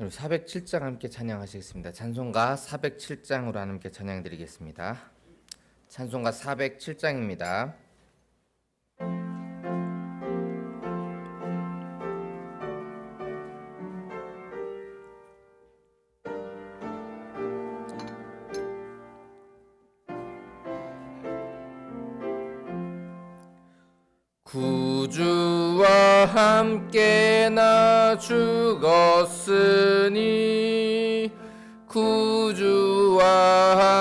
그리고 407장 함께 찬양하시겠습니다. 찬송가 407장으로 함께 찬양드리겠습니다. 찬송가 407장입니다. 구주와 함께 나 죽었으니 구주와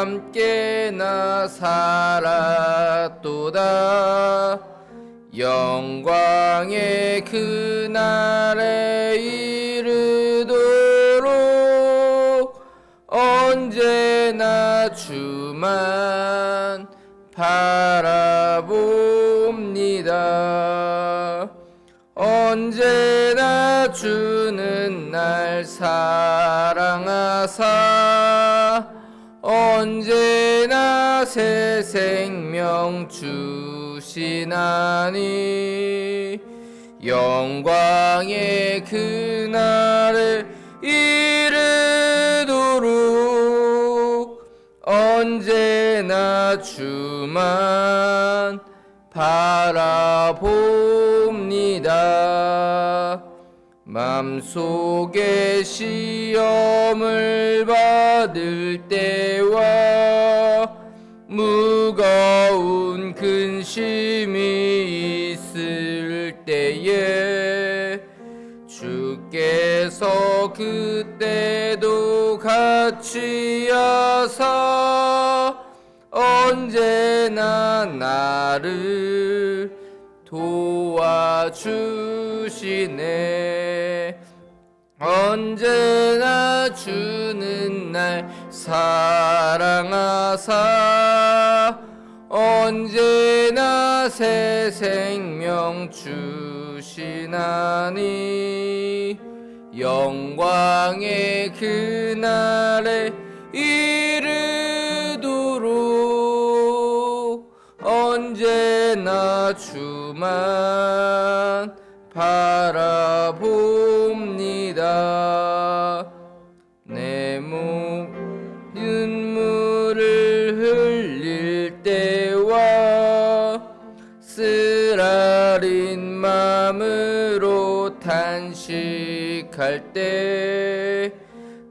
함께 나 살았도다. 영광의 그날에 이르도록 언제나 주만 바라봅니다. 언제나 주는 날 사랑하사 언제나 새 생명 주시나니 영광의 그날에 이르도록 언제나 주만 바라봅니다. 맘속에 시험을 받을 때와 무거운 근심이 있을 때에 주께서 그때도 같이 하사 언제나 나를 도와주시네. 언제나 주는 날 사랑하사 언제나 새 생명 주시나니 영광의 그날에 이르도록 언제나 주만 바라봅니다. 내 눈물을 흘릴 때와 쓰라린 마음으로 탄식할 때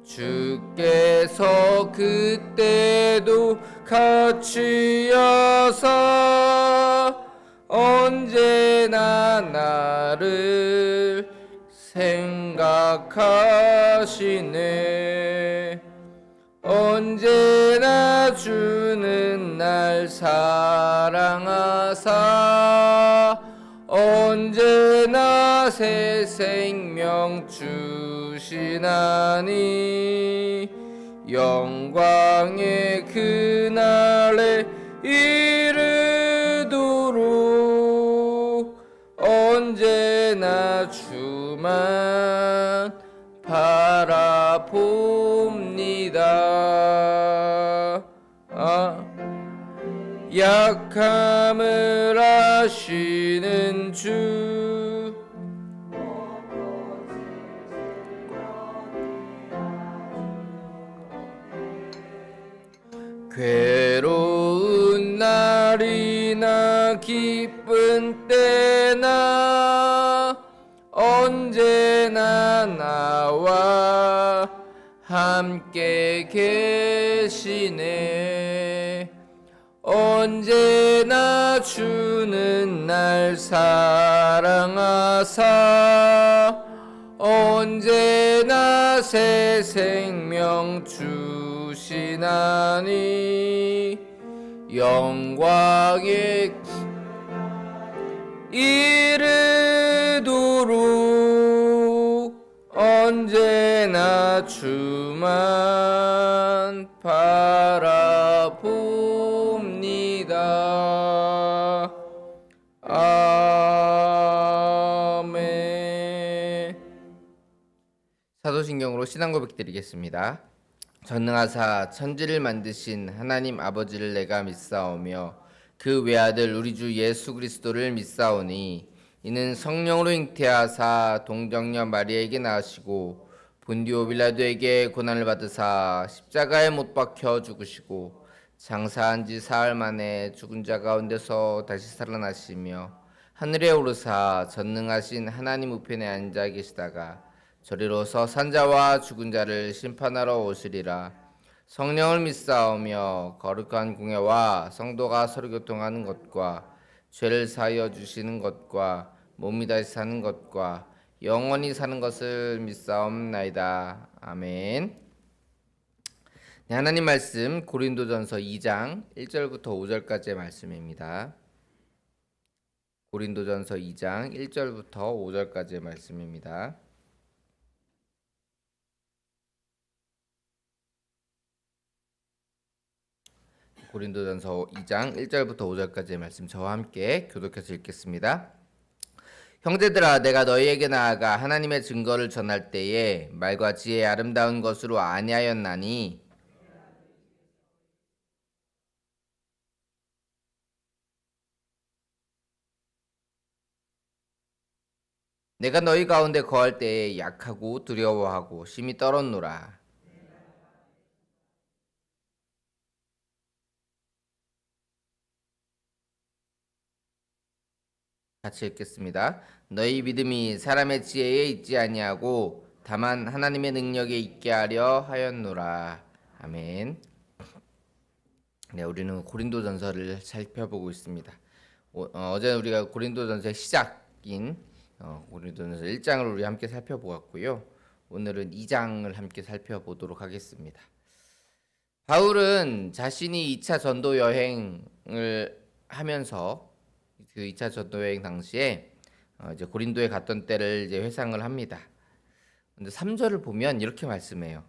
주께서 그때도 같이 하사 언제나 나를 생각하시네. 언제나 주는 날 사랑하사 언제나 새 생명 주시나니 영광의 그날에 이르도록 언제나 주만 바라봅니다. 약함을 아시는 주 괴로운 날이나 기쁜 때나 언제나 나와 함께 계시네. 언제나 주는 날 사랑하사 언제나 새 생명 주시나니 영광의 이르도록 언제나 주만 바라봅니다. 아멘. 사도신경으로 신앙 고백 드리겠습니다. 전능하사 천지를 만드신 하나님 아버지를 내가 믿사오며 그 외아들 우리 주 예수 그리스도를 믿사오니 이는 성령으로 잉태하사 동정녀 마리아에게 낳으시고 본디오 빌라도에게 고난을 받으사 십자가에 못 박혀 죽으시고 장사한 지 사흘 만에 죽은 자 가운데서 다시 살아나시며 하늘에 오르사 전능하신 하나님 우편에 앉아 계시다가 저리로서 산자와 죽은 자를 심판하러 오시리라. 성령을 믿사오며 거룩한 공예와 성도가 서로 교통하는 것과 죄를 사하여 주시는 것과 몸이 다시 사는 것과 영원히 사는 것을 믿사옵나이다. 아멘. 네, 하나님 말씀 고린도전서 2장 1절부터 5절까지의 말씀입니다. 고린도전서 2장 1절부터 5절까지의 말씀입니다. 고린도전서 2장 1절부터 5절까지의 말씀 저와 함께 교독해서 읽겠습니다. 형제들아, 내가 너희에게 나아가 하나님의 증거를 전할 때에 말과 지혜의 아름다운 것으로 아니하였나니 내가 너희 가운데 거할 때에 약하고 두려워하고 심히 떨었노라. 같이 읽겠습니다. 너희 믿음이 사람의 지혜에 있지 아니하고 다만 하나님의 능력에 있게 하려 하였노라. 아멘. 네, 우리는 고린도전서를 살펴보고 있습니다. 어제 우리가 고린도전서의 시작인 고린도전서 1장을 우리 함께 살펴보았고요. 오늘은 2장을 함께 살펴보도록 하겠습니다. 바울은 자신이 2차 전도 여행을 하면서 그 2차 전도 여행 당시에 이제 고린도에 갔던 때를 이제 회상을 합니다. 근데 3절을 보면 이렇게 말씀해요.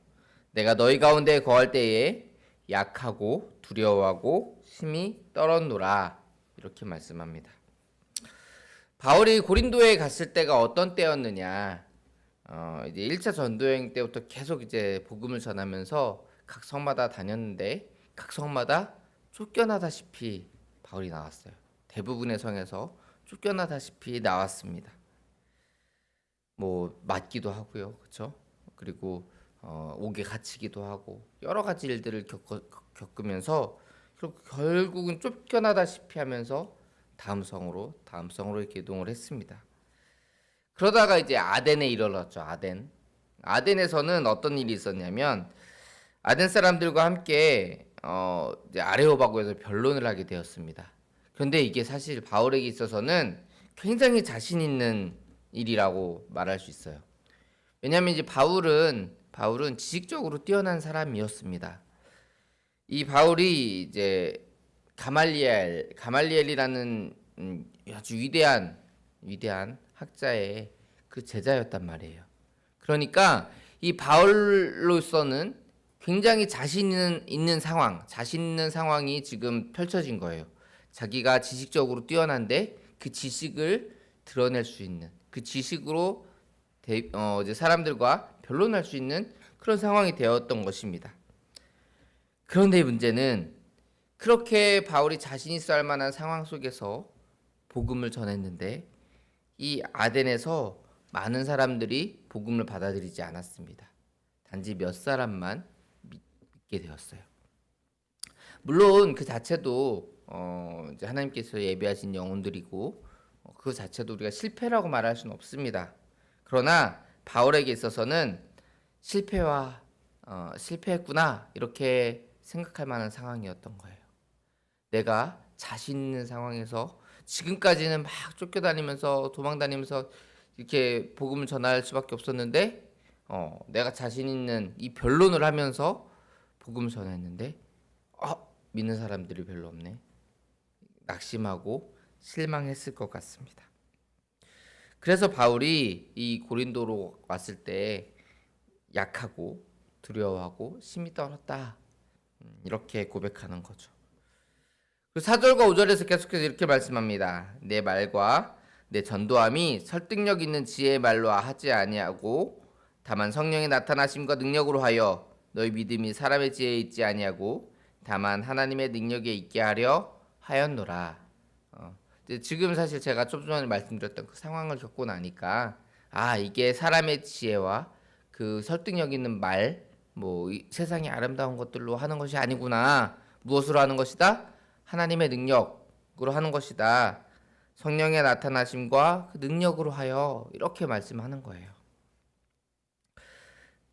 내가 너희 가운데 거할 때에 약하고 두려워하고 심히 떨었노라. 이렇게 말씀합니다. 바울이 고린도에 갔을 때가 어떤 때였느냐? 이제 1차 전도여행 때부터 계속 이제 복음을 전하면서 각 성마다 다녔는데 각 성마다 쫓겨나다시피 바울이 나왔어요. 대부분의 성에서 쫓겨나다시피 나왔습니다. 뭐 맞기도 하고요, 그렇죠? 그리고 옥에 갇히기도 하고 여러 가지 일들을 겪으면서 결국은 쫓겨나다시피 하면서 다음 성으로 이렇게 이동을 했습니다. 그러다가 이제 아덴에 이르렀죠. 아덴에서는 어떤 일이 있었냐면 아덴 사람들과 함께 이제 아레오바고에서 변론을 하게 되었습니다. 그런데 이게 사실 바울에게 있어서는 굉장히 자신 있는 일이라고 말할 수 있어요. 왜냐하면 이제 바울은 지식적으로 뛰어난 사람이었습니다. 이 바울이 이제 가말리엘이라는 아주 위대한 학자의 그 제자였단 말이에요. 그러니까 이 바울로서는 굉장히 자신 있는 상황이 지금 펼쳐진 거예요. 자기가 지식적으로 뛰어난데 그 지식을 드러낼 수 있는, 그 지식으로 이제 사람들과 변론할 수 있는 그런 상황이 되었던 것입니다. 그런데 문제는 그렇게 바울이 자신 있어 할 만한 상황 속에서 복음을 전했는데 이 아덴에서 많은 사람들이 복음을 받아들이지 않았습니다. 단지 몇 사람만 믿게 되었어요. 물론 그 자체도 이제 하나님께서 예비하신 영혼들이고 그 자체도 우리가 실패라고 말할 수는 없습니다. 그러나 바울에게 있어서는 실패했구나 이렇게 생각할 만한 상황이었던 거예요. 내가 자신 있는 상황에서 지금까지는 막 쫓겨다니면서 도망다니면서 이렇게 복음을 전할 수밖에 없었는데 내가 자신 있는 이 변론을 하면서 복음을 전했는데 믿는 사람들이 별로 없네. 낙심하고 실망했을 것 같습니다. 그래서 바울이 이 고린도로 왔을 때 약하고 두려워하고 심히 떨었다. 이렇게 고백하는 거죠. 4절과 5절에서 계속해서 이렇게 말씀합니다. 내 말과 내 전도함이 설득력 있는 지혜의 말로 하지 아니하고 다만 성령의 나타나심과 능력으로 하여 너희 믿음이 사람의 지혜에 있지 아니하고 다만 하나님의 능력에 있게 하려 하였노라. 지금 사실 제가 좀 전에 말씀드렸던 그 상황을 겪고 나니까 이게 사람의 지혜와 그 그 설득력 있는 말, 뭐 세상의 아름다운 것들로 하는 것이 아니구나. 무엇으로 하는 것이다? 하나님의 능력으로 하는 것이다. 성령의 나타나심과 그 능력으로 하여 이렇게 말씀하는 거예요.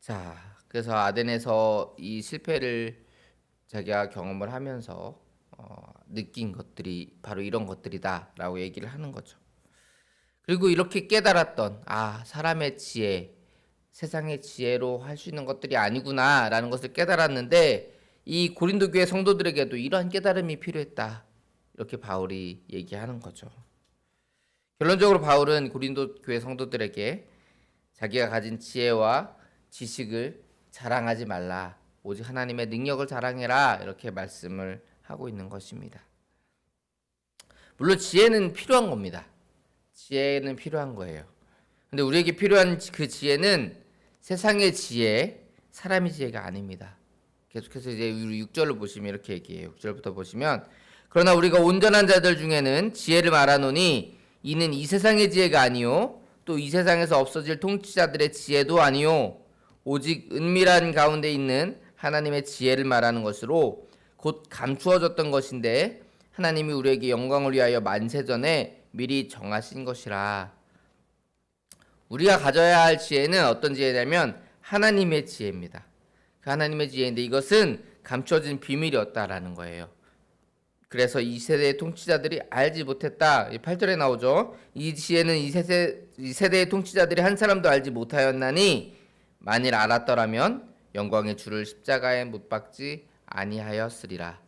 자, 그래서 아덴에서 이 실패를 자기가 경험을 하면서 느낀 것들이 바로 이런 것들이다라고 얘기를 하는 거죠. 그리고 이렇게 깨달았던 사람의 지혜, 세상의 지혜로 할 수 있는 것들이 아니구나라는 것을 깨달았는데 이 고린도 교회 성도들에게도 이러한 깨달음이 필요했다. 이렇게 바울이 얘기하는 거죠. 결론적으로 바울은 고린도 교회 성도들에게 자기가 가진 지혜와 지식을 자랑하지 말라. 오직 하나님의 능력을 자랑해라. 이렇게 말씀을 하고 있는 것입니다. 물론 지혜는 필요한 겁니다. 지혜는 필요한 거예요. 근데 우리에게 필요한 그 지혜는 세상의 지혜, 사람의 지혜가 아닙니다. 계속해서 이제 6절을 보시면 이렇게 얘기해요. 6절부터 보시면 그러나 우리가 온전한 자들 중에는 지혜를 말하노니 이는 이 세상의 지혜가 아니요 또 이 세상에서 없어질 통치자들의 지혜도 아니요 오직 은밀한 가운데 있는 하나님의 지혜를 말하는 것으로 곧 감추어졌던 것인데 하나님이 우리에게 영광을 위하여 만세전에 미리 정하신 것이라. 우리가 가져야 할 지혜는 어떤 지혜냐면 하나님의 지혜입니다. 그 하나님의 지혜인데 이것은 감춰진 비밀이었다라는 거예요. 그래서 이 세대의 통치자들이 알지 못했다. 8절에 나오죠. 이 지혜는 이 세대의 통치자들이 한 사람도 알지 못하였나니 만일 알았더라면 영광의 주를 십자가에 못 박지 아니하였으리라.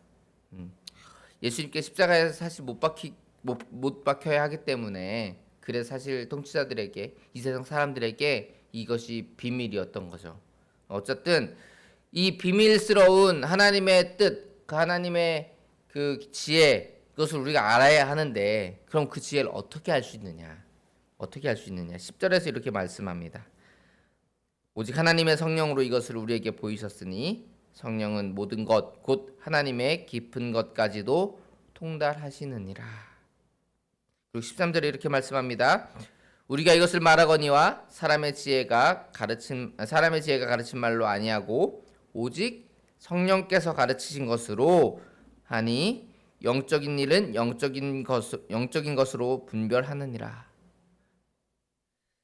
예수님께 십자가에서 사실 못 박혀야 하기 때문에 그래서 사실 통치자들에게 이 세상 사람들에게 이것이 비밀이었던 거죠. 어쨌든 이 비밀스러운 하나님의 뜻, 그 하나님의 그 지혜 그것을 우리가 알아야 하는데 그럼 그 지혜를 어떻게 알 수 있느냐? 어떻게 알 수 있느냐? 10절에서 이렇게 말씀합니다. 오직 하나님의 성령으로 이것을 우리에게 보이셨으니 성령은 모든 것 곧 하나님의 깊은 것까지도 통달하시느니라. 그리고 13절에 이렇게 말씀합니다. 우리가 이것을 말하거니와 사람의 지혜가 가르친 말로 아니하고 오직 성령께서 가르치신 것으로 하니 영적인 일은 영적인 것으로 분별하느니라.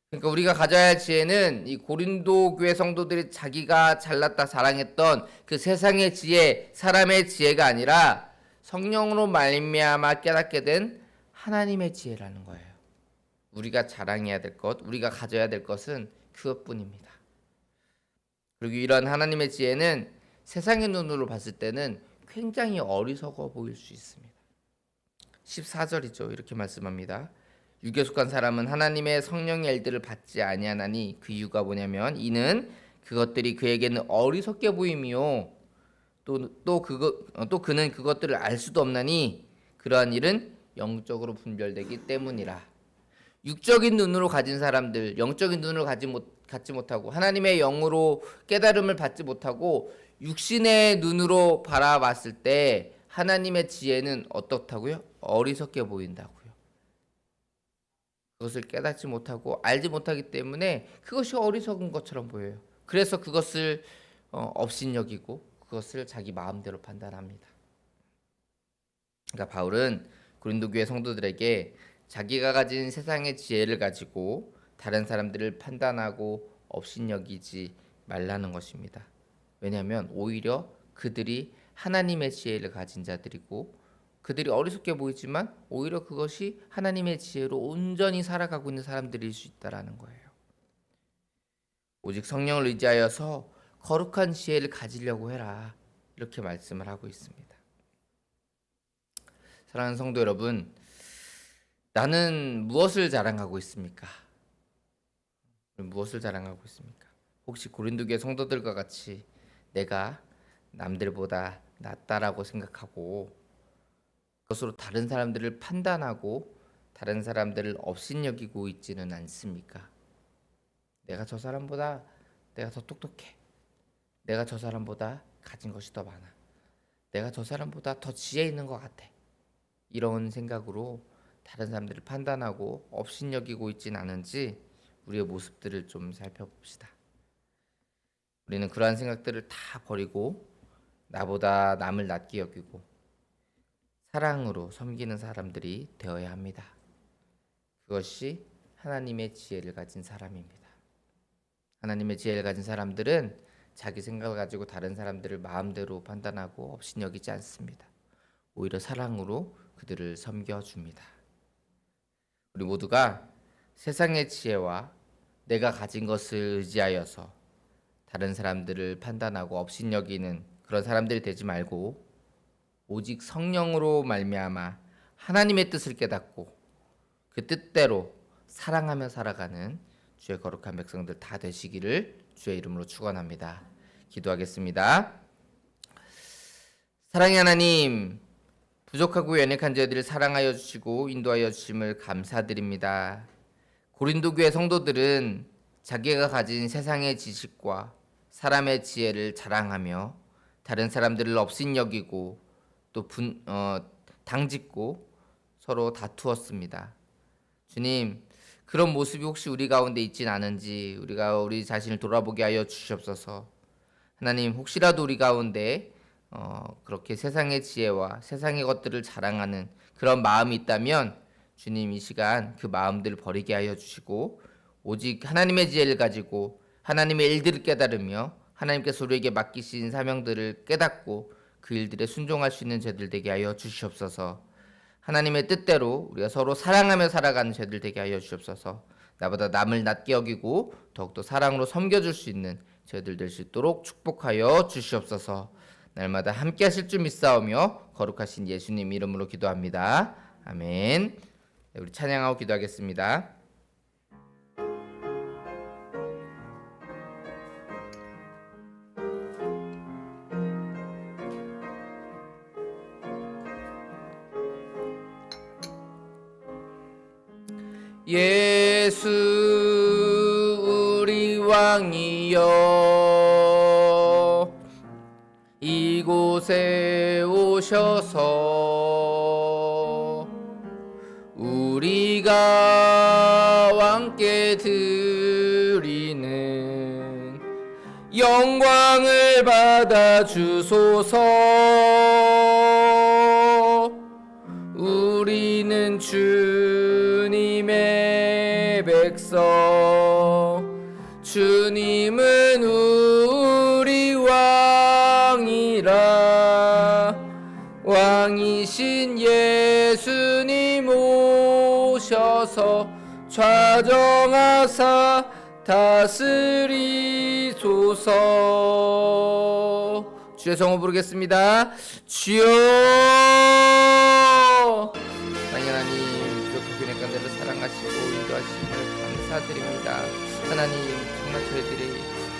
그러니까 우리가 가져야 할 지혜는 이 고린도 교회 성도들이 자기가 잘났다 자랑했던 그 세상의 지혜, 사람의 지혜가 아니라 성령으로 말미암아 깨닫게 된 하나님의 지혜라는 거예요. 우리가 자랑해야 될 것, 우리가 가져야 될 것은 그것뿐입니다. 그리고 이런 하나님의 지혜는 세상의 눈으로 봤을 때는 굉장히 어리석어 보일 수 있습니다. 14절이죠. 이렇게 말씀합니다. 육에 속한 사람은 하나님의 성령의 일들을 받지 아니하나니 그 이유가 뭐냐면 이는 그것들이 그에게는 어리석게 보임이요 또 그는 그것들을 알 수도 없나니 그러한 일은 영적으로 분별되기 때문이라. 육적인 눈으로 가진 사람들, 영적인 눈으로 갖지 못하고 하나님의 영으로 깨달음을 받지 못하고 육신의 눈으로 바라봤을 때 하나님의 지혜는 어떻다고요? 어리석게 보인다고요. 그것을 깨닫지 못하고 알지 못하기 때문에 그것이 어리석은 것처럼 보여요. 그래서 그것을 업신여기고 그것을 자기 마음대로 판단합니다. 그러니까 바울은 고린도 교회 성도들에게 자기가 가진 세상의 지혜를 가지고 다른 사람들을 판단하고 업신여기지 말라는 것입니다. 왜냐하면 오히려 그들이 하나님의 지혜를 가진 자들이고 그들이 어리석게 보이지만 오히려 그것이 하나님의 지혜로 온전히 살아가고 있는 사람들일 수 있다라는 거예요. 오직 성령을 의지하여서 거룩한 지혜를 가지려고 해라. 이렇게 말씀을 하고 있습니다. 사랑하는 성도 여러분, 나는 무엇을 자랑하고 있습니까? 무엇을 자랑하고 있습니까? 혹시 고린도교회 성도들과 같이 내가 남들보다 낫다라고 생각하고 그것으로 다른 사람들을 판단하고 다른 사람들을 업신여기고 있지는 않습니까? 내가 저 사람보다 내가 더 똑똑해. 내가 저 사람보다 가진 것이 더 많아. 내가 저 사람보다 더 지혜 있는 것 같아. 이런 생각으로 다른 사람들을 판단하고 업신여기고 있지는 않은지 우리의 모습들을 좀 살펴봅시다. 우리는 그러한 생각들을 다 버리고 나보다 남을 낮게 여기고 사랑으로 섬기는 사람들이 되어야 합니다. 그것이 하나님의 지혜를 가진 사람입니다. 하나님의 지혜를 가진 사람들은 자기 생각을 가지고 다른 사람들을 마음대로 판단하고 업신여기지 않습니다. 오히려 사랑으로 그들을 섬겨줍니다. 우리 모두가 세상의 지혜와 내가 가진 것을 의지하여서 다른 사람들을 판단하고 업신여기는 그런 사람들이 되지 말고 오직 성령으로 말미암아 하나님의 뜻을 깨닫고 그 뜻대로 사랑하며 살아가는 주의 거룩한 백성들 다 되시기를 주의 이름으로 축원합니다. 기도하겠습니다. 사랑의 하나님, 부족하고 연약한 저희들을 사랑하여 주시고 인도하여 주심을 감사드립니다. 고린도 교회 성도들은 자기가 가진 세상의 지식과 사람의 지혜를 자랑하며 다른 사람들을 업신여기고 또 당짓고 서로 다투었습니다. 주님, 그런 모습이 혹시 우리 가운데 있진 않은지 우리 자신을 돌아보게 하여 주시옵소서. 하나님, 혹시라도 우리 가운데 그렇게 세상의 지혜와 세상의 것들을 자랑하는 그런 마음이 있다면 주님, 이 시간 그 마음들을 버리게 하여 주시고 오직 하나님의 지혜를 가지고 하나님의 일들을 깨달으며 하나님께서 우리에게 맡기신 사명들을 깨닫고 그 일들에 순종할 수 있는 죄들 되게 하여 주시옵소서. 하나님의 뜻대로 우리가 서로 사랑하며 살아가는 죄들 되게 하여 주시옵소서. 나보다 남을 낮게 여기고 더욱더 사랑으로 섬겨줄 수 있는 저희들 될 수 있도록 축복하여 주시옵소서. 날마다 함께 하실 줄 믿사오며 거룩하신 예수님 이름으로 기도합니다. 아멘. 네, 우리 찬양하고 기도하겠습니다. 예수 우리 왕이여 이곳에 오셔서 우리가 왕께 드리는 영광을 받아 주소서. 우리는 주님의 백성, 주님은 우리 왕이라. 왕이신 예수님 오셔서 좌정하사 다스리소서. 주의 성호 부르겠습니다. 주여. 하나님, 부족한 교회관들을 사랑하시고 인도하심을 감사드립니다. 하나님, 정말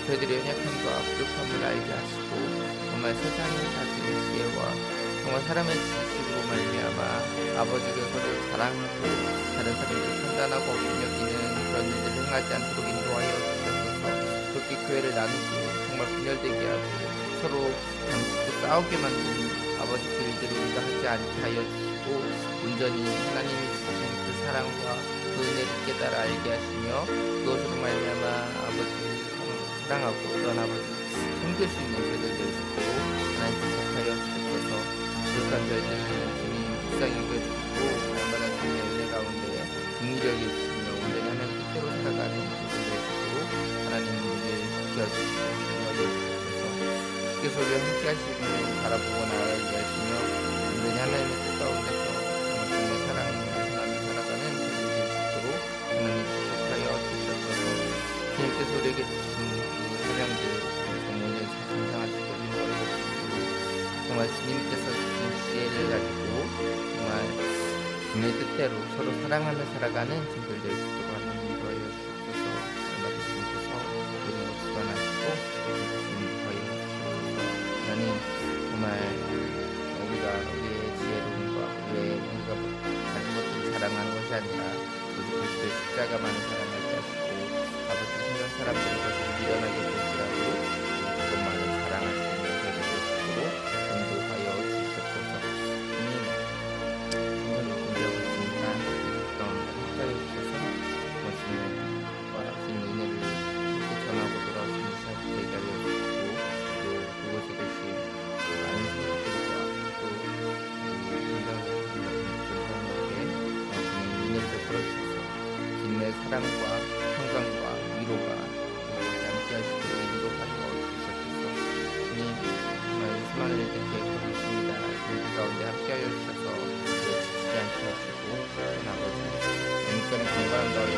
저희들의 연약함과 부족함을 알게 하시고 정말 세상에 가진 지혜와 정말 사람의 지식으로 말미암아 아버지가 그것을 자랑하고 다른 사람들을 판단하고 업신여기는 그런 일들을 행하지 않도록 인도하여 주셔서 그렇게 교회를 나누고 정말 분열되게 하고 서로 당짓고 싸우게 만드는 아버지 그 일들을 우리가 하지 않게 하여 주시고 온전히 하나님이 주신 그 사랑과 그 은혜를 깨달아 알게 하시며 그것으로 말미암아 아버지를 사랑하고 그런 아버지를 섬길 수 있는 저희들 될 수 있도록 하나님 축복하여 주옵소서. 부족한 저희들 주님 불쌍히 여겨주시고 날마다 주님의 은혜 가운데 긍휼하게 해주시며 온전히 하나님 뜻대로 살아가는 저희들 될 수 있도록 하나님 우리를 지켜주시고 인도하여 주옵소서. 주께서 우리와 함께 하시고 바라보고 나아가게 하시며 온전히 하나님의 뜻 가운데서 주님의 사랑을 전하며 살아가는 저희들 될 수 있도록 하나님 축복하여 주시옵소서. 주님께서 우리에게 주신 이 사명들 정말 감상할 수 있도록 인도하여 주시고 정말 주님께서 주신 지혜를 가지고 정말 주님의 뜻대로 서로 사랑하며 살아가는 저희들 될 수 있도록 하나님 인도하여 주시옵소서. 날마다 주님께서 모든 것 주관하시고 인도하여 주시옵소서. 하나님, 정말 우리가 우리의 지혜로움과 우리가 가진 것들을 자랑하는 것이 아니라 오직 그리스도의 십자가만을 자랑하게 하시고 아버지 세상 사람들이 그것을 미련하게 볼지라도 그것만을 자랑할 수 있는 저희들 될 수 있도록 인도하여 주시옵소서. 주님, 성도님 준비하고 있습니다. 가운데 함께하여 주셔서 하시고 인도하여 주시옵소서. 주님, 정말 수많은 일들 계획하고 있습니다. 주님 그 가운데 함께하여 주셔서 우리를 지치지 않게 하시고, 하나님 아버지, 영육간의 건강을 더하여